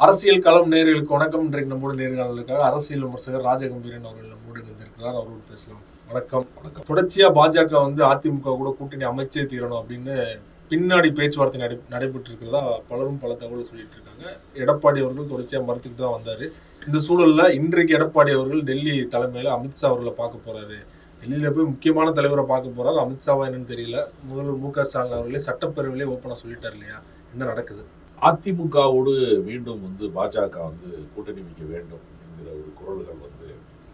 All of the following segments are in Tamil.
அரசியல் களம் நேயர்களுக்கு வணக்கம். இன்றைக்கு நம்முடைய நேர்காணலுக்காக அரசியல் விமர்சகர் ராஜகம்பீரன் அவர்கள் நம்மோடு இணைந்திருக்கிறார். அவரோடு பேசலாம். வணக்கம். வணக்கம். தொடர்ச்சியா பாஜக அதிமுக கூட கூட்டணி அமைச்சே தீரணும் அப்படின்னு பின்னாடி பேச்சுவார்த்தை நடைபெற்று இருக்கிறதா பலரும் பல தகவல் சொல்லிட்டு இருக்காங்க. எடப்பாடி அவர்கள் தொடர்ச்சியா மறுத்துக்கிட்டு தான் வந்தாரு. இந்த சூழல்ல இன்றைக்கு எடப்பாடி அவர்கள் டெல்லி தலைமையில அமித்ஷா அவர்களை பார்க்க போறாரு. டெல்லியில போய் முக்கியமான தலைவரை பார்க்க போறாரு. அமித்ஷாவா என்னன்னு தெரியல. முதல்வர் மு.க. ஸ்டாலின் அவர்களே சட்டப்பேரவையிலே ஓப்பனா சொல்லிட்டார் இல்லையா? என்ன நடக்குது? அதிமுகவோடு மீண்டும் பாஜக கூட்டணி வைக்க வேண்டும் என்கிற ஒரு குரல்கள்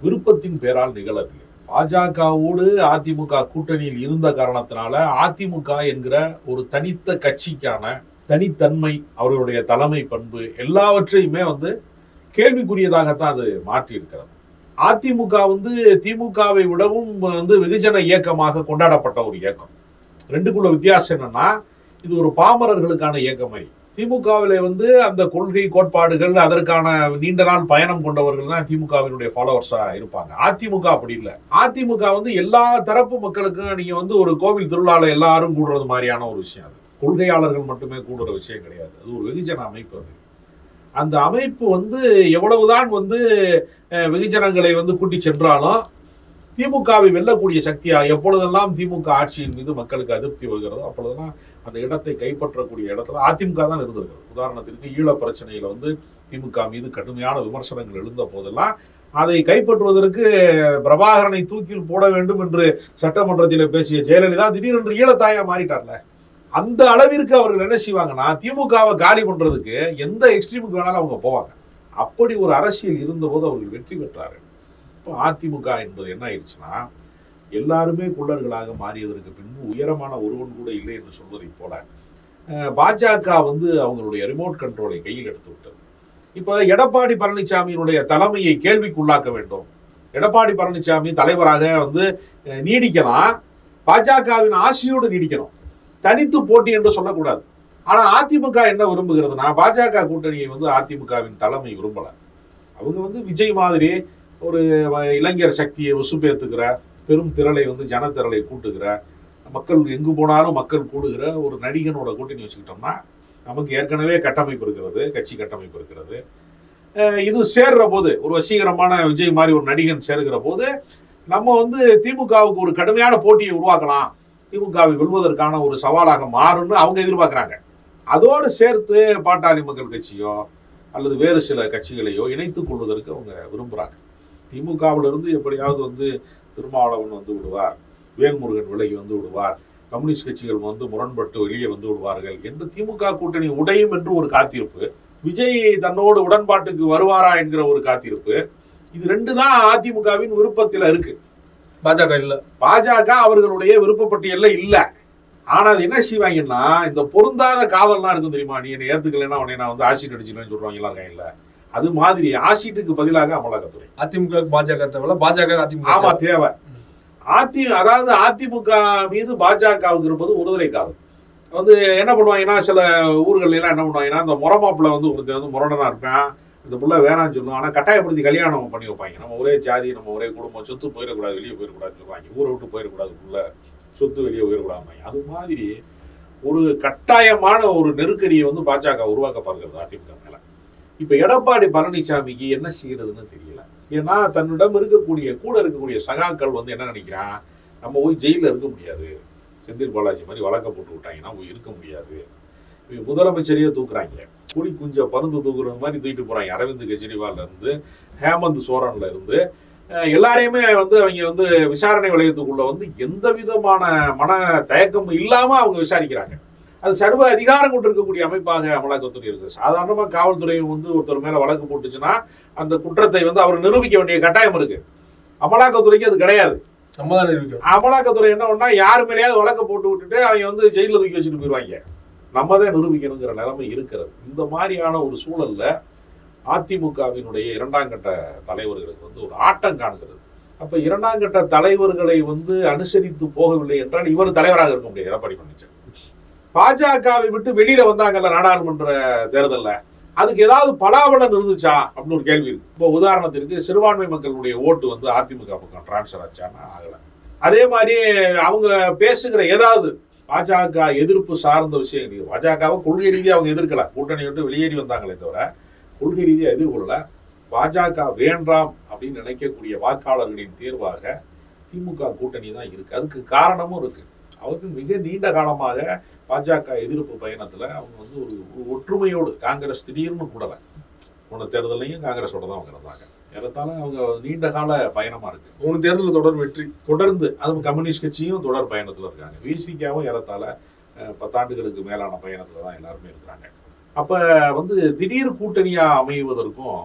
விருப்பத்தின் பேரால் நிகழவில்லை. பாஜகவோடு அதிமுக கூட்டணியில் இருந்த காரணத்தினால அதிமுக என்கிற ஒரு தனித்த கட்சிக்கான தனித்தன்மை, அவர்களுடைய தலைமை பண்பு எல்லாவற்றையுமே கேள்விக்குரியதாகத்தான் அது மாற்றி இருக்கிறது. அதிமுக திமுகவை விடவும் வெகுஜன இயக்கமாக கொண்டாடப்பட்ட ஒரு இயக்கம். ரெண்டுக்குள்ள வித்தியாசம் என்னன்னா, இது ஒரு பாமரர்களுக்கான இயக்கமை. திமுகவிலே அந்த கொள்கை கோட்பாடுகள் அதற்கான நீண்ட நாள் பயணம் கொண்டவர்கள் தான் திமுகவினுடைய ஃபாலோவர்ஸா இருப்பாங்க. அதிமுக அப்படி இல்லை. அதிமுக எல்லா தரப்பு மக்களுக்கும் நீங்க ஒரு கோவில் திருவிழால எல்லாரும் கூடுறது மாதிரியான ஒரு விஷயம். அது கொள்கையாளர்கள் மட்டுமே கூடுற விஷயம் கிடையாது. அது ஒரு வெகுஜன அமைப்பு. அது அந்த அமைப்பு எவ்வளவுதான் வெகுஜனங்களை கூட்டி சென்றாலும் திமுகவை வெல்லக்கூடிய சக்தியா எப்பொழுதெல்லாம் திமுக ஆட்சியின் மீது மக்களுக்கு அதிருப்தி வருகிறதோ அப்பொழுதெல்லாம் அந்த இடத்தை கைப்பற்றக்கூடிய இடத்துல அதிமுக தான் இருந்திருக்கிறது. உதாரணத்திற்கு ஈழ பிரச்சனையில திமுக மீது கடுமையான விமர்சனங்கள் எழுந்த போதெல்லாம் அதை கைப்பற்றுவதற்கு பிரபாகரனை தூக்கில் போட வேண்டும் என்று சட்டமன்றத்தில் பேசிய ஜெயலலிதா திடீரென்று ஈழத்தாயா மாறிட்டார்ல. அந்த அளவிற்கு அவர்கள் என்ன செய்வாங்கன்னா, திமுகவை காலி பண்றதுக்கு எந்த எக்ஸ்ட்ரீமுக்கு வேணாலும் அவங்க போவாங்க. அப்படி ஒரு அரசியல் இருந்தபோது அவர்கள் வெற்றி பெற்றார்கள். இப்போ அதிமுக என்பது என்ன ஆயிடுச்சுன்னா, எல்லாருமே குள்ளர்களாக மாறியதற்கு பின்பு உயரமான ஒருவன் கூட இல்லை என்று சொல்வதை போல பாஜக அவங்களுடைய ரிமோட் கண்ட்ரோலை கையில் எடுத்து விட்டது. இப்போ எடப்பாடி பழனிசாமியினுடைய தலைமையை கேள்விக்குள்ளாக்க வேண்டும். எடப்பாடி பழனிசாமி தலைவராக நீடிக்கலாம், பாஜகவின் ஆசையோடு நீடிக்கணும், தனித்து போட்டி என்று சொல்லக்கூடாது. ஆனா அதிமுக என்ன விரும்புகிறதுனா, பாஜக கூட்டணியை அதிமுகவின் தலைமை விரும்பல. அவங்க விஜய் மாதிரி ஒரு இளைஞர் சக்தியை உசுப்பேத்துக்கிற, பெரும் திரளை ஜனத்திரளை கூட்டுகிற, மக்கள் எங்கு போனாலும் மக்கள் கூடுகிற ஒரு நடிகனோட கூட்டணி வச்சுக்கிட்டோம்னா நமக்கு ஏற்கனவே கட்டமைப்பு இருக்கிறது, கட்சி கட்டமைப்பு இருக்கிறது. இது சேர்ற போது ஒரு வசீகரமான விஜய் மாதிரி ஒரு நடிகன் சேர்கிற போது நம்ம திமுகவுக்கு ஒரு கடுமையான போட்டியை உருவாக்கலாம், திமுகவை வெல்வதற்கான ஒரு சவாலாக மாறும்னு அவங்க எதிர்பார்க்குறாங்க. அதோடு சேர்த்து பாட்டாளி மக்கள் கட்சியோ அல்லது வேறு சில கட்சிகளையோ இணைத்துக் கொள்வதற்கு அவங்க விரும்புகிறாங்க. திமுகவிலிருந்து எப்படியாவது திருமாவளவன் விடுவார், வேல்முருகன் விலகி விடுவார், கம்யூனிஸ்ட் கட்சிகள் முரண்பட்டு வெளியே விடுவார்கள் என்று திமுக கூட்டணி உடையும் என்று ஒரு காத்திருப்பு, விஜய் தன்னோடு உடன்பாட்டுக்கு வருவாரா என்கிற ஒரு காத்திருப்பு, இது ரெண்டு தான் அதிமுகவின் விருப்பத்தில் இருக்கு. பாஜக இல்ல. பாஜக அவர்களுடைய விருப்பப்பட்டியல்ல இல்ல. ஆனா அது என்ன செய்வாங்கன்னா, இந்த பொருந்தாத காதல்லாம் இருக்கும் தெரியுமா, நீ என்ன ஏத்துக்கலைன்னா உடனே நான் ஆசிட் அடிச்சுக்கலன்னு சொல்றாங்க எல்லாம் கையில. அது மாதிரி ஆசிட்டுக்கு பதிலாக அமலாக்கத்துறை. அதிமுக பாஜக தேவை, பாஜக அதிமுக ஆமா தேவை. அதாவது அதிமுக மீது பாஜகவுக்கு இருப்பது ஒருதலை காதல். என்ன பண்ணுவாங்கன்னா, சில ஊர்கள் எல்லாம் என்ன பண்ணுவாங்கன்னா, இந்த முறமாப்புல ஒருத்தர் முரடனா இருப்பேன், இந்த புள்ள வேணான்னு சொல்லுவோம், ஆனா கட்டாயப்படுத்தி கல்யாணம் பண்ணி வைப்பாங்க. நம்ம ஒரே ஜாதி, நம்ம ஒரே குடும்பம், சொத்து போயிடக்கூடாது, வெளியே போயிடக்கூடாதுன்னு சொல்லுவாங்க, ஊரை விட்டு போயிடக்கூடாது, புள்ள சொத்து வெளியே போயிடக்கூடாது. அது மாதிரி ஒரு கட்டாயமான ஒரு நெருக்கடியை பாஜக உருவாக்க பார்க்கிறது அதிமுக மேல. இப்ப எடப்பாடி பழனிசாமிக்கு என்ன செய்யறதுன்னு தெரியல. ஏன்னா தன்னிடம் கூட இருக்கக்கூடிய சகாக்கள் என்ன நினைக்கிறான், நம்ம போய் ஜெயில இருக்க முடியாது, செந்தில் பாலாஜி மாதிரி வழக்க போட்டு விட்டாங்கன்னா போய் இருக்க முடியாது, முதலமைச்சரையே தூக்குறாங்க, குடி குஞ்ச பருந்து தூக்குறது மாதிரி தூக்கிட்டு போறாங்க. அரவிந்த் கெஜ்ரிவால்ல இருந்து ஹேமந்த் சோரன்ல இருந்து எல்லாரையுமே அவங்க விசாரணை வளையத்துக்குள்ள எந்த விதமான மன தயக்கம் இல்லாம அவங்க விசாரிக்கிறாங்க. அது சர்வ அதிகாரம் கொண்டு இருக்கக்கூடிய அமைப்பாக அமலாக்கத்துறை இருக்கு. சாதாரணமா காவல்துறை ஒருத்தர் மேல வழக்கு போட்டுச்சுன்னா அந்த குற்றத்தை அவர் நிரூபிக்க வேண்டிய கட்டாயம் இருக்கு. அமலாக்கத்துறைக்கு அது கிடையாது. அமலாக்கத்துறை என்ன பண்ணா, யாரு மேலேயாவது வழக்கு போட்டு விட்டுட்டு அவங்க ஜெயில தூக்கி வச்சுட்டு போயிருவாங்க. நம்ம தான் நிரூபிக்கணுங்கிற நிலைமை இருக்கிறது. இந்த மாதிரியான ஒரு சூழல்ல அதிமுகவினுடைய இரண்டாம் கட்ட தலைவர்களுக்கு ஒரு ஆட்டம் காணுகிறது. அப்ப இரண்டாம் கட்ட தலைவர்களை அனுசரித்து போகவில்லை என்றால் இவர் தலைவராக இருக்க முடியாது. எடப்பாடி பழனிசாமி பாஜகவை விட்டு வெளியில வந்தாங்கல்ல நாடாளுமன்ற தேர்தல்ல, அதுக்கு ஏதாவது பலாபலன் இருந்துச்சா அப்படின்னு ஒரு கேள்வி இருக்கு. இப்போ உதாரணத்திற்கு சிறுபான்மை மக்களுடைய ஓட்டு அதிமுக பக்கம் டிரான்ஸ்பர் ஆச்சான்னா ஆகல. அதே மாதிரி அவங்க பேசுகிற ஏதாவது பாஜக எதிர்ப்பு சார்ந்த விஷயம், பாஜகவை கொள்கை ரீதியாக அவங்க எதிர்க்கல, கூட்டணி விட்டு வெளியேறி வந்தாங்களே தவிர கொள்கை ரீதியாக எதிர்கொள்ளல. பாஜக வேண்டாம் அப்படின்னு நினைக்கக்கூடிய வாக்காளர்களின் தேர்வாக திமுக கூட்டணி தான் இருக்கு. அதுக்கு காரணமும் இருக்கு. அவருக்கு மிக நீண்ட காலமாக பாஜக எதிர்ப்பு பயணத்துல அவங்க வந்து ஒரு ஒற்றுமையோடு, காங்கிரஸ் திடீர்னு கூடல, போன தேர்தலையும் காங்கிரஸோட தான் அவங்க இருந்தாங்க. ஏறத்தாழ அவங்க நீண்ட கால பயணமா இருக்கு. 3 தேர்தல் தொடர் வெற்றி தொடர்ந்து, அதுவும் கம்யூனிஸ்ட் கட்சியும் தொடர் பயணத்துல இருக்காங்க. விசிகாவும் ஏறத்தாழ 10 ஆண்டுகளுக்கு மேலான பயணத்துல தான் எல்லாருமே இருக்கிறாங்க. அப்ப வந்து திடீர் கூட்டணியா அமைவதற்கும்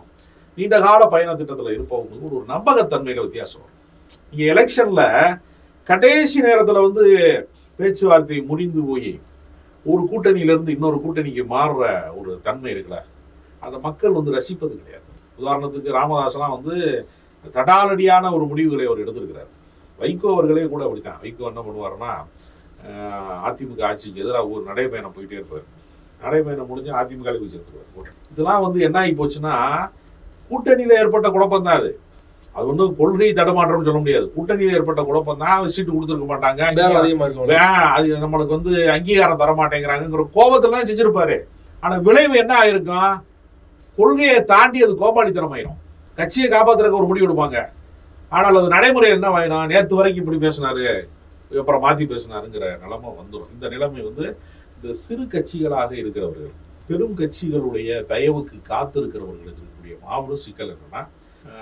நீண்ட கால பயண திட்டத்துல இருப்பவங்களுக்கும் ஒரு நம்பகத்தன்மையில வித்தியாசம் வரும். நீங்க எலெக்ஷன்ல கடைசி நேரத்துல வந்து பேச்சுவார்த்தை முடிந்து போய் ஒரு கூட்டணியில இருந்து இன்னொரு கூட்டணிக்கு மாறுற ஒரு தன்மை இருக்குல்ல, அந்த மக்கள் வந்து ரசிப்பது கிடையாது. உதாரணத்துக்கு ராமதாஸ்லாம் வந்து தடாலடியான ஒரு முடிவுகளை அவர் எடுத்திருக்கிறார். வைகோ அவர்களே கூட அப்படித்தான். வைகோ என்ன பண்ணுவாருன்னா, அதிமுக ஆட்சிக்கு எதிராக ஒரு நடைபயணம் போயிட்டே இருப்பார். நடைபயணம் முடிஞ்சு அதிமுக போய் சேர்த்துருவார். இதெல்லாம் வந்து என்ன ஆகி போச்சுன்னா, கூட்டணியில ஏற்பட்ட குழப்பம் தான் அது. அது ஒன்றும் கொள்கை தடமாற்றம் சொல்ல முடியாது. கூட்டணியில் ஏற்பட்ட குழப்பம் தான். சீட்டு கொடுத்துருக்க மாட்டாங்க, அது நம்மளுக்கு வந்து அங்கீகாரம் தர மாட்டேங்கிறாங்கிற கோபத்துல தான் செஞ்சிருப்பாரு. ஆனா விளைவு என்ன ஆயிருக்கும், கொள்கையை தாண்டி அது கோபாளித்தனம் ஆயிரும். கட்சியை காப்பாத்துறதுக்கு ஒரு முடிவு எடுப்பாங்க. ஆனால் அது நடைமுறை என்ன ஆயிரும், நேற்று வரைக்கும் இப்படி பேசினாரு, அப்புறம் மாத்தி பேசினாருங்கிற நிலைமை வந்துடும். இந்த நிலைமை வந்து இந்த சிறு கட்சிகளாக இருக்கிறவர்கள், பெரும் கட்சிகளுடைய தயவுக்கு காத்திருக்கிறவர்களுக்கு இருக்கக்கூடிய மாபெரும் சிக்கல் என்னன்னா,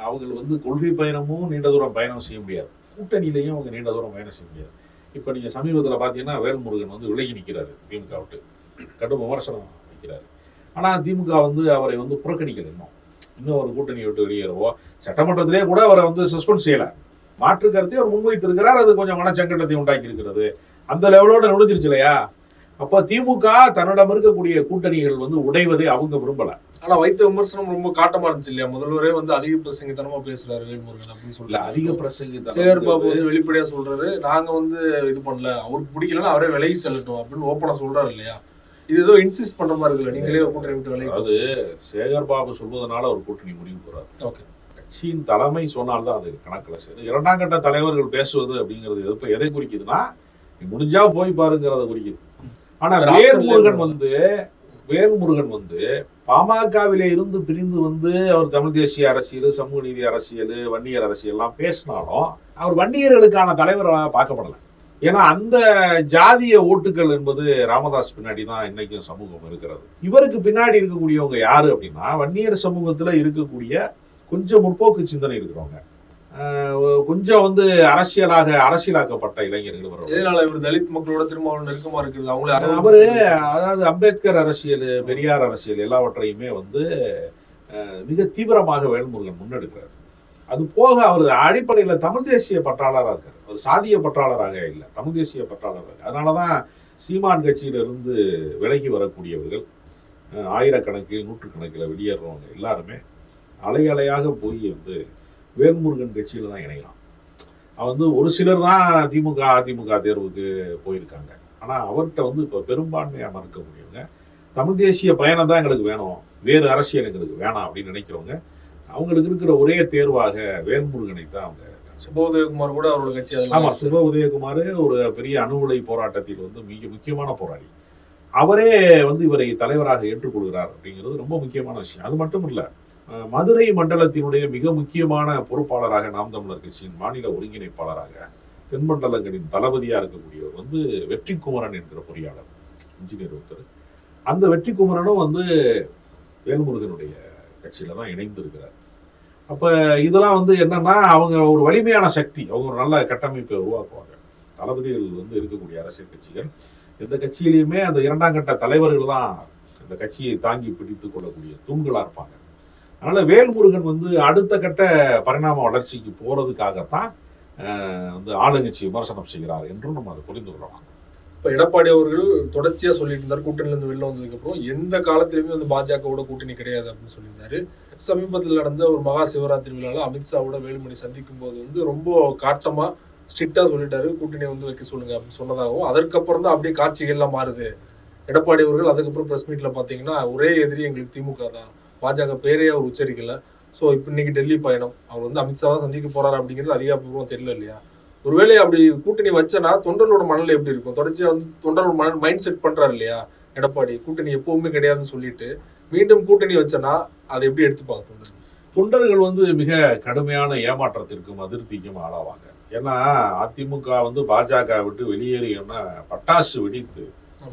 அவங்க வந்து கொள்கை பயணமும் நீண்ட தூரம் பயணம் செய்ய முடியாது, கூட்டணியிலையும் அவங்க நீண்ட தூரம் பயணம் செய்ய முடியாது. இப்போ நீங்க சமீபத்தில் பார்த்தீங்கன்னா வேல்முருகன் வந்து விலகி நிற்கிறாரு, திமுக விட்டு கடும் விமர்சனம் வைக்கிறாரு. ஆனால் திமுக வந்து அவரை வந்து புறக்கணிக்கல. இன்னும் ஒரு கூட்டணியை விட்டு வெளியேறவோ, சட்டமன்றத்திலே கூட அவரை வந்து சஸ்பெண்ட் செய்யல. மாற்று கருத்தை அவர் முன்வைத்திருக்கிறார். அது கொஞ்சம் மனச்சங்கடத்தை உண்டாக்கி இருக்கிறது. அந்த லெவலோட நுழைஞ்சிருச்சு இல்லையா? அப்ப திமுக தன்னிடம் இருக்கக்கூடிய கூட்டணிகள் வந்து உடைவதை அவங்க விரும்பல. ஆனா வைத்த விமர்சனம் ரொம்ப காட்டமா இருந்துச்சு இல்லையா? முதல்வரே வந்து அதிக பிரசங்கித்தனமா பேசுறாரு வேல்முருகன் அப்படின்னு சொல்லல. அதிக பிரசங்கித்தனம் சேகர் பாபு வந்து வெளிப்படையா சொல்றாரு, நாங்க வந்து இது பண்ணல, அவருக்கு பிடிக்கலன்னா அவரே விலகி செல்லட்டும் அப்படின்னு ஓப்பனா சொல்றாரு இல்லையா? இது ஏதோ இன்சிஸ்ட் பண்ற மாதிரி இருக்குல்ல, நீங்களே கூட்டணி விட்டு விலகி. அது சேகர் பாபு சொல்வதனால ஒரு கூட்டணி முடிவு போறாரு. ஓகே, கட்சியின் தலைமை சொன்னால்தான் அது கணக்குல சரி. 2ஆம் கட்ட தலைவர்கள் பேசுவது அப்படிங்கிறது எதை குறிக்குதுன்னா, முடிஞ்சா போய் பாருங்கிறத குறிக்குது. ஆனா வேல்முருகன் வந்து பாமகவிலே இருந்து பிரிந்து வந்து அவர் தமிழ் தேசிய அரசியல், சமூக நீதி அரசியல், வன்னியர் அரசியல் எல்லாம் பேசினாலும் அவர் வன்னியர்களுக்கான தலைவராக பார்க்கப்படல. ஏன்னா அந்த ஜாதிய ஓட்டுகள் என்பது ராமதாஸ் பின்னாடி தான் இன்னைக்கும் சமூகம் இருக்கிறது. இவருக்கு பின்னாடி இருக்கக்கூடியவங்க யாரு அப்படின்னா, வன்னியர் சமூகத்துல இருக்கக்கூடிய கொஞ்சம் முற்போக்கு சிந்தனை இருக்கிறவங்க, கொஞ்சம் வந்து அரசியலாக்கப்பட்ட இளைஞர்கள். இதனால இவர் தலித் மக்களோட திரும்ப நெருக்கமா இருக்குது. அவரு அதாவது அம்பேத்கர் அரசியல், பெரியார் அரசியல் எல்லாவற்றையுமே வந்து மிக தீவிரமாக வேல்முருகன் முன்னெடுக்கிறார். அது போக அவர் அடிப்படையில தமிழ் தேசிய பற்றாளராக இருக்கார். ஒரு சாதிய பற்றாளராக இல்லை, தமிழ் தேசிய பற்றாளராக. அதனாலதான் சீமான் கட்சியிலிருந்து விலகி வரக்கூடியவர்கள் ஆயிரக்கணக்கில் நூற்றுக்கணக்கில் வெளியேறவங்க எல்லாருமே அலையாக போய் வந்து வேல்முருகன் கட்சியில தான் இணையலாம். வந்து ஒரு சிலர் தான் அதிமுக தேர்வுக்கு போயிருக்காங்க. ஆனா அவர்கிட்ட வந்து இப்ப பெரும்பான்மையா மறுக்கக்கூடியவங்க தமிழ் தேசிய பயணம் தான் எங்களுக்கு வேணும், வேறு அரசியல் எங்களுக்கு வேணாம் அப்படின்னு நினைக்கிறவங்க, அவங்களுக்கு இருக்கிற ஒரே தேர்வாக வேல்முருகனை தான் அவங்க. சுப உதயகுமார் கூட அவரோட கட்சி. ஆமா, சுப உதயகுமார் ஒரு பெரிய அணுகுலை போராட்டத்தில் வந்து மிக முக்கியமான போராளி. அவரே வந்து இவரை தலைவராக ஏற்றுக்கொள்கிறார் அப்படிங்கிறது ரொம்ப முக்கியமான விஷயம். அது மட்டும் இல்ல, மதுரை மண்டலத்தினுடைய மிக முக்கியமான பொறுப்பாளராக நாம் தமிழர் கட்சியின் மாநில ஒருங்கிணைப்பாளராக தென்மண்டலங்களின் தளபதியா இருக்கக்கூடியவர் வந்து வெற்றிக்குமரன் என்கிற பொறியாளர், இன்ஜினியர் ஒருத்தர். அந்த வெற்றிக்குமரனும் வந்து வேல்முருகனுடைய கட்சியில தான் இணைந்து இருக்கிறார். அப்ப இதெல்லாம் வந்து என்னன்னா, அவங்க ஒரு வலிமையான சக்தி, அவங்க ஒரு நல்ல கட்டமைப்பை உருவாக்குவாங்க. தளபதிகள் வந்து இருக்கக்கூடிய அரசியல் கட்சிகள் எந்த கட்சியிலையுமே அந்த 2ஆம் கட்ட தலைவர்கள் தான் இந்த கட்சியை தாங்கி பிடித்துக் கொள்ளக்கூடிய தூண்களா இருப்பாங்க. அதனால வேல்முருகன் வந்து அடுத்த கட்ட பரிணாம வளர்ச்சிக்கு போறதுக்காகத்தான் வந்து ஆளுங்கட்சி விமர்சனம் செய்கிறார் என்றும் நம்ம அதை புரிந்து கொள்ளலாம். இப்ப எடப்பாடி அவர்கள் தொடர்ச்சியா சொல்லிட்டு இருந்தார், கூட்டணியில இருந்து வெளில வந்ததுக்கு அப்புறம் எந்த காலத்திலுமே வந்து பாஜகவோட கூட்டணி கிடையாது அப்படின்னு சொல்லியிருந்தாரு. சமீபத்தில் நடந்த ஒரு மகா சிவராத்திரி விழாவில் அமித்ஷாவோட வேலுமணி சந்திக்கும் போது வந்து ரொம்ப காட்டமா ஸ்ட்ரிக்டா சொல்லிட்டாரு, கூட்டணியை வந்து வைக்க சொல்லுங்க அப்படின்னு சொன்னதாகவும், அதற்கப்புறம் தான் அப்படியே காட்சிகள்லாம் மாறுது. எடப்பாடி அவர்கள் அதுக்கப்புறம் பிரஸ் மீட்ல பாத்தீங்கன்னா, ஒரே எதிரி எங்களுக்கு திமுக தான், பாஜக பேரே அவர் உச்சரிக்கல. ஸோ இப்போ இன்னைக்கு டெல்லி பயணம், அவர் வந்து அமித்ஷா தான் சந்திக்க போறாரு அப்படிங்கிறது அதிகாரப்பூர்வம் தெரியல இல்லையா? ஒருவேளை அப்படி கூட்டணி வச்சனா தொண்டர்களோட மனநிலை எப்படி இருக்கும்? தொடர்ச்சியா வந்து தொண்டரோட மைண்ட் செட் பண்றாரு இல்லையா எடப்பாடி, கூட்டணி எப்பவுமே கிடையாதுன்னு சொல்லிட்டு மீண்டும் கூட்டணி வச்சனா அதை எப்படி எடுத்துப்பாங்க தொண்டர்கள்? தொண்டர்கள் வந்து மிக கடுமையான ஏமாற்றத்திற்கும் அதிருப்திக்கும் ஆளாவாங்க. ஏன்னா அதிமுக வந்து பாஜக விட்டு வெளியேறியோன்னா பட்டாசு வெடித்து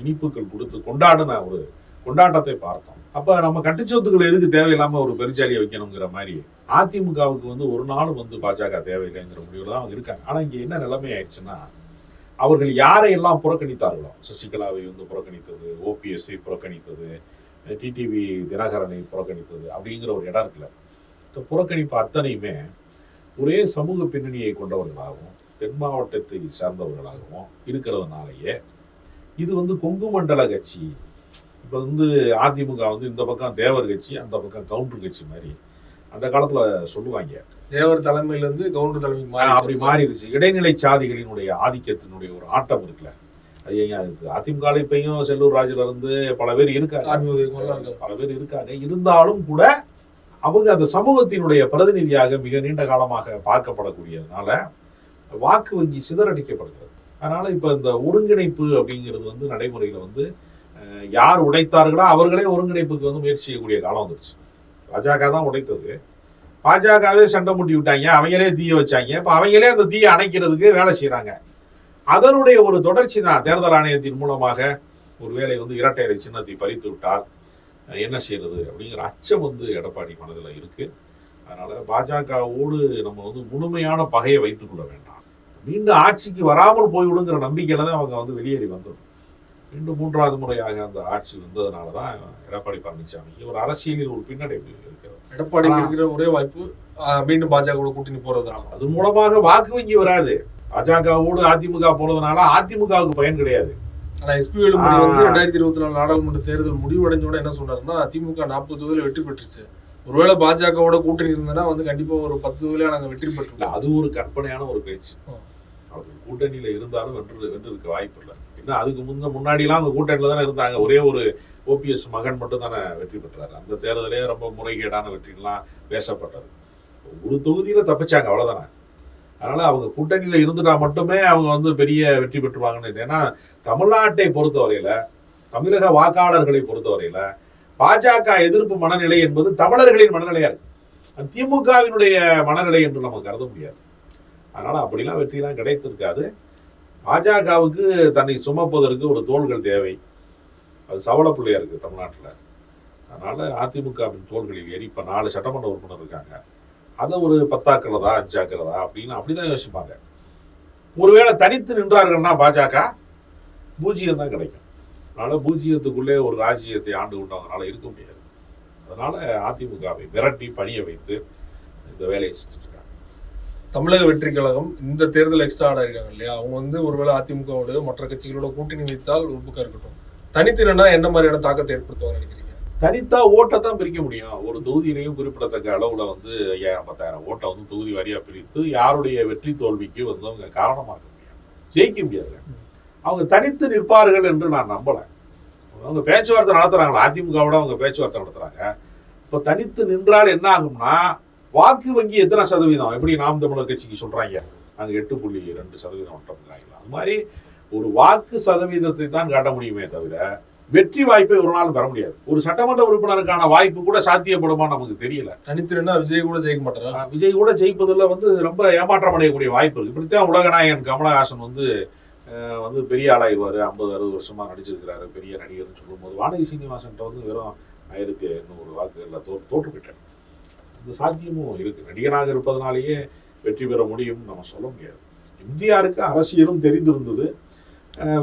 இனிப்புகள் கொடுத்து கொண்டாடின ஒரு கொண்டாட்டத்தை பார்த்தோம். அப்ப நம்ம கட்டுச்சொத்துக்கள் எதுக்கு தேவையில்லாம ஒரு பெருச்சாலியை வைக்கணுங்கிற மாதிரி அதிமுகவுக்கு வந்து ஒரு நாளும் வந்து பாஜக தேவையில்லைங்கிற முடிவுல தான் அவங்க இருக்காங்க. ஆனா இங்க என்ன நிலைமை ஆயிடுச்சுன்னா, அவர்கள் யாரையெல்லாம் புறக்கணித்தார்களோ, சசிகலாவை வந்து புறக்கணித்தது, ஓபிஎஸ்ஐ புறக்கணித்தது, டிடிவி தினகரனை புறக்கணித்தது அப்படிங்கிற ஒரு இடம் இருக்குல்ல, இந்த புறக்கணிப்பு அத்தனையுமே ஒரே சமூக பின்னணியை கொண்டவர்களாகவும் தென் மாவட்டத்தை சார்ந்தவர்களாகவும் இருக்கிறதுனாலயே இது வந்து கொங்கு மண்டல கட்சி. இப்ப வந்து அதிமுக வந்து இந்த பக்கம் தேவர் கட்சி, அந்த பக்கம் கவுண்டர் கட்சி மாதிரி அந்த காலத்துல சொல்லுவாங்க. தேவர் தலைமையில இருந்து கவுண்டர் தலைமை அப்படி மாறிடுச்சு. இடைநிலை சாதிகளினுடைய ஆதிக்கத்தினுடைய ஒரு ஆட்டம் இருக்குல்ல, அது அதிமுக இப்பயும் செல்லூர் ராஜுல இருந்து பல பேர் இருக்காங்க, பல பேர் இருக்காங்க. இருந்தாலும் கூட அவங்க அந்த சமூகத்தினுடைய பிரதிநிதியாக மிக நீண்ட காலமாக பார்க்கப்படக்கூடியதுனால வாக்கு வங்கி சிதறடிக்கப்படுகிறது. அதனால இப்ப இந்த ஒருங்கிணைப்பு அப்படிங்கிறது வந்து நடைமுறையில வந்து யார் உடைத்தார்களோ அவர்களே ஒருங்கிணைப்புக்கு வந்து முயற்சி செய்யக்கூடிய காலம் வந்துருச்சு. பாஜக தான் உடைத்தது, பாஜகவே சண்டை முட்டி விட்டாங்க, அவங்களே தீய வச்சாங்க. இப்ப அவங்களே அந்த தீயை அணைக்கிறதுக்கு வேலை செய்யறாங்க. அதனுடைய ஒரு தொடர்ச்சி தான் தேர்தல் ஆணையத்தின் மூலமாக ஒருவேளை வந்து இரட்டை இலை சின்னத்தை பறித்து விட்டால் என்ன செய்யறது அப்படிங்கிற அச்சம் வந்து எடப்பாடி மனதில் இருக்கு. அதனால பாஜகவோடு நம்ம வந்து முழுமையான பகையை வைத்துக் கொள்ள வேண்டாம். மீண்டும் ஆட்சிக்கு வராமல் போய்விடுங்கிற நம்பிக்கையில தான் அவங்க வந்து வெளியேறி வந்தது. மீண்டும் 3வது முறையாக அந்த ஆட்சி வந்ததுனாலதான் எடப்பாடி பழனிசாமி ஒரு அரசியலில் ஒரு பின்னடைவு இருக்கிறது. எடப்பாடிக்கு இருக்கிற ஒரே வாய்ப்பு மீண்டும் பாஜக கூட்டணி போறதுனால. அது மூலமாக வாக்கு வங்கி வராது. பாஜகவோடு அதிமுக போறதுனால அதிமுகவுக்கு பயன் கிடையாது. ஆனா எஸ்பி வேலுமணி வந்து 2024 நாடாளுமன்ற தேர்தல் முடிவடைஞ்சோட என்ன சொன்னாருன்னா, திமுக 40 தொகுதியில வெற்றி பெற்றுச்சு, ஒருவேளை பாஜகவோட கூட்டணி இருந்ததுன்னா வந்து கண்டிப்பா ஒரு 10 தொகுதியில நாங்க வெற்றி பெற்றோம். அது ஒரு கற்பனையான ஒரு பேச்சு. அவங்க கூட்டணியில இருந்தாலும் வென்றிருக்க வாய்ப்பு இல்லை. ஏன்னா அதுக்கு முன்னாடி எல்லாம் அவங்க கூட்டணியில தானே இருந்தாங்க. ஒரே ஒரு ஓபிஎஸ் மகன் மட்டும் தானே வெற்றி பெற்றாரு. அந்த தேர்தலே ரொம்ப முறைகேடான வெற்றிலாம் பேசப்பட்டது. ஒரு தொகுதியில தப்பிச்சாங்க, அவ்வளவுதானே. அதனால அவங்க கூட்டணியில இருந்துட்டா மட்டுமே அவங்க வந்து பெரிய வெற்றி பெற்றுவாங்கன்னு. ஏன்னா தமிழ்நாட்டை பொறுத்தவரையில, தமிழக வாக்காளர்களை பொறுத்தவரையில பாஜக எதிர்ப்பு மனநிலை என்பது தமிழர்களின் மனநிலையா இருக்கு. திமுகவினுடைய மனநிலை என்று நம்ம கருத முடியாது. அதனால அப்படிலாம் வெற்றிலாம் கிடைத்திருக்காது. பாஜகவுக்கு தன்னை சுமப்பதற்கு ஒரு தோள்கள் தேவை. அது சவள பிள்ளையா இருக்கு தமிழ்நாட்டில். அதனால அதிமுகவின் தோள்களில் ஏறி இப்ப 4 சட்டமன்ற உறுப்பினர் இருக்காங்க, அதை ஒரு 10ஆக்கிறதா 5ஆக்கிறதா அப்படின்னு அப்படிதான் யோசிப்பாங்க. ஒருவேளை தனித்து நின்றார்கள்னா பாஜக பூஜ்ஜியம் தான் கிடைக்கும். அதனால பூஜ்ஜியத்துக்குள்ளே ஒரு ராஜ்ஜியத்தை ஆண்டு கொண்டவங்களால இருக்க முடியாது. அதனால அதிமுகவை மிரட்டி பணிய வைத்து இந்த வேலையை செஞ்சுட்டு இருக்காங்க. தமிழக வெற்றி கழகம் இந்த தேர்தல் எக்ஸ்ட்ரா ஆட இருக்காங்க இல்லையா, அவங்க வந்து ஒருவேளை அதிமுகவோட மற்ற கட்சிகளோட கூட்டணி வைத்தால் ஒரு பக்கம் இருக்கட்டும், தனித்தினா என்ன மாதிரியான தாக்கத்தை ஏற்படுத்துவாங்க நினைக்கிறீங்க? தனித்தா ஓட்டை தான் பிரிக்க முடியும். ஒரு தொகுதியிலையும் குறிப்பிடத்தக்க அளவுல வந்து 5000-10,000 ஓட்டை வந்து தொகுதி வாரியா பிரித்து யாருடைய வெற்றி தோல்விக்கு வந்து அவங்க காரணமாக முடியும், ஜெயிக்க முடியாது. அவங்க தனித்து நிற்பார்கள் என்று நான் நம்பல. அவங்க பேச்சுவார்த்தை நடத்துறாங்களா, அதிமுகவோட அவங்க பேச்சுவார்த்தை நடத்துறாங்க. இப்ப தனித்து நின்றால் என்ன ஆகும்னா, வாக்கு வங்கி எத்தனை சதவீதம், எப்படி நாம் தமிழர் கட்சிக்கு சொல்றாங்க நாங்க 8.2% ஓட்டம்ங்கிறாங்களா, அது மாதிரி ஒரு வாக்கு சதவீதத்தை தான் காட்ட முடியுமே தவிர வெற்றி வாய்ப்பை ஒரு நாள் பெற முடியாது. ஒரு சட்டமன்ற உறுப்பினருக்கான வாய்ப்பு கூட சாத்தியப்படுமா நமக்கு தெரியல. தனித்தினா விஜய் கூட ஜெயிக்க மாட்டாரா? விஜய் கூட ஜெயிப்பதில் வந்து ரொம்ப ஏமாற்றம் அடையக்கூடிய வாய்ப்பு இருக்கு. இப்படித்தான் உலகநாயகன் கமலஹாசன் வந்து பெரிய ஆளாயிடுவார். 50-60 வருஷமா நடிச்சிருக்கிறாரு, பெரிய நடிகர்னு சொல்லும்போது வானதி சீனிவாசன் வந்து வெறும் 1800 வாக்குகள்ல தோற்று போயிட்டார். அந்த சாத்தியமும் இருக்கு. நடிகனாக இருப்பதனாலேயே வெற்றி பெற முடியும் நம்ம சொல்ல முடியாது. எம்ஜிஆருக்கு அரசியலும் தெரிந்திருந்தது.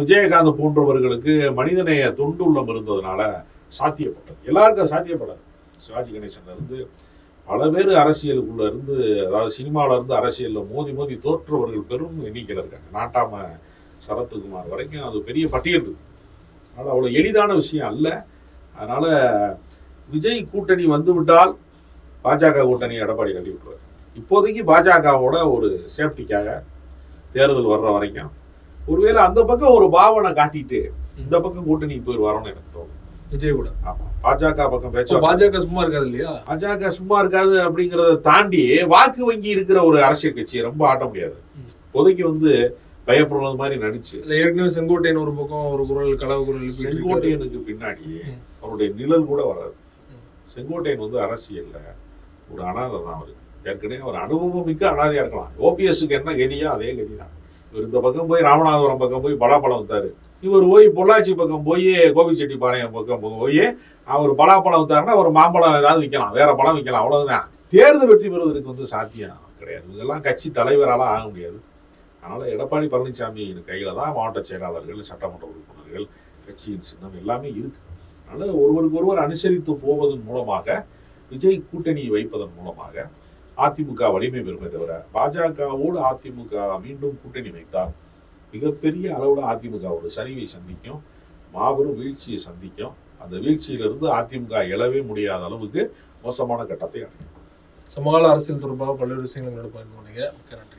விஜயகாந்த் போன்றவர்களுக்கு மனிதநேய தொண்டுள்ளம் இருந்ததுனால சாத்தியப்பட்டது. எல்லாருக்கும் சாத்தியப்படாது. சிவாஜி கணேசன்ல இருந்து பல பேர் அரசியலுக்குள்ள இருந்து, அதாவது சினிமாவில இருந்து அரசியல்ல மோதி மோதி தோற்றவர்கள் பெரும் எண்ணிக்கையில் இருக்காங்க. நாட்டாம சரத்குமார் வரைக்கும் அது பெரிய பட்டியல் இருக்கு. அதனால அவ்வளவு எளிதான விஷயம் அல்ல. அதனால விஜய் கூட்டணி வந்து விட்டால் பாஜக கூட்டணி எடப்பாடி கட்டி விட்டுருவார். இப்போதைக்கு பாஜகவோட ஒரு சேஃப்டிக்காக தேர்தல் வர்ற வரைக்கும் ஒருவேளை அந்த பக்கம் ஒரு பாவனை காட்டிட்டு இந்த பக்கம் கூட்டணி போயிடுவாரோன்னு எனக்கு தோணும். விஜய் கூட. ஆமா, பாஜக பக்கம் பேச்சு. பாஜக சும்மா இருக்காது இல்லையா? பாஜக சும்மா இருக்காது அப்படிங்கறத தாண்டி வாக்கு வங்கி இருக்கிற ஒரு அரசியல் கட்சியை ரொம்ப ஆட்ட முடியாது. இப்போதைக்கு வந்து பயப்படுறது மாதிரி நடிச்சு. ஏற்கனவே செங்கோட்டையன் ஒரு பக்கம் ஒரு குரல், களவு குரல். செங்கோட்டையனுக்கு பின்னாடி அவருடைய நிழல் கூட வராது. செங்கோட்டையன் வந்து அரசியல்ல ஒரு அனாதை தான். அவர் ஏற்கனவே ஒரு அனுபவம் மிக்க அனாதையா இருக்கலாம். ஓபிஎஸ்க்கு என்ன கதியோ அதே கதி தான். இவர் இந்த பக்கம் போய் ராமநாதபுரம் பக்கம் போய் பலாப்பழம் வித்தாரு, இவர் போய் பொள்ளாச்சி பக்கம் போய் கோபிச்செட்டிப்பாளையம் பக்கம் போய் அவர் பலாப்பழம் வித்தாருன்னா ஒரு மாம்பழம் ஏதாவது விற்கலாம், வேற பழம் விற்கலாம், அவ்வளவுதான். தேர்தல் வெற்றி பெறுவதற்கு வந்து சாத்தியம் கிடையாது. இதெல்லாம் கட்சி தலைவரால ஆக முடியாது. அதனால எடப்பாடி பழனிசாமி கையில தான் மாவட்ட செயலாளர்கள், சட்டமன்ற உறுப்பினர்கள், கட்சியின் சின்னம் எல்லாமே இருக்கு. அதனால ஒருவருக்கு ஒருவர் அனுசரித்து போவதன் மூலமாக, விஜய் கூட்டணி வைப்பதன் மூலமாக அதிமுக வலிமை பெறுமே தவிர, பாஜகவோடு அதிமுக மீண்டும் கூட்டணி வைத்தால் மிகப்பெரிய அளவுல அதிமுக ஒரு சரிவை சந்திக்கும், மாபெரும் வீழ்ச்சியை சந்திக்கும். அந்த வீழ்ச்சியிலிருந்து அதிமுக எழவே முடியாத அளவுக்கு மோசமான கட்டத்தை அடையும். சமகால அரசியல் தொடர்பாக பல்வேறு விஷயங்கள் நடப்பாங்க. நன்றி.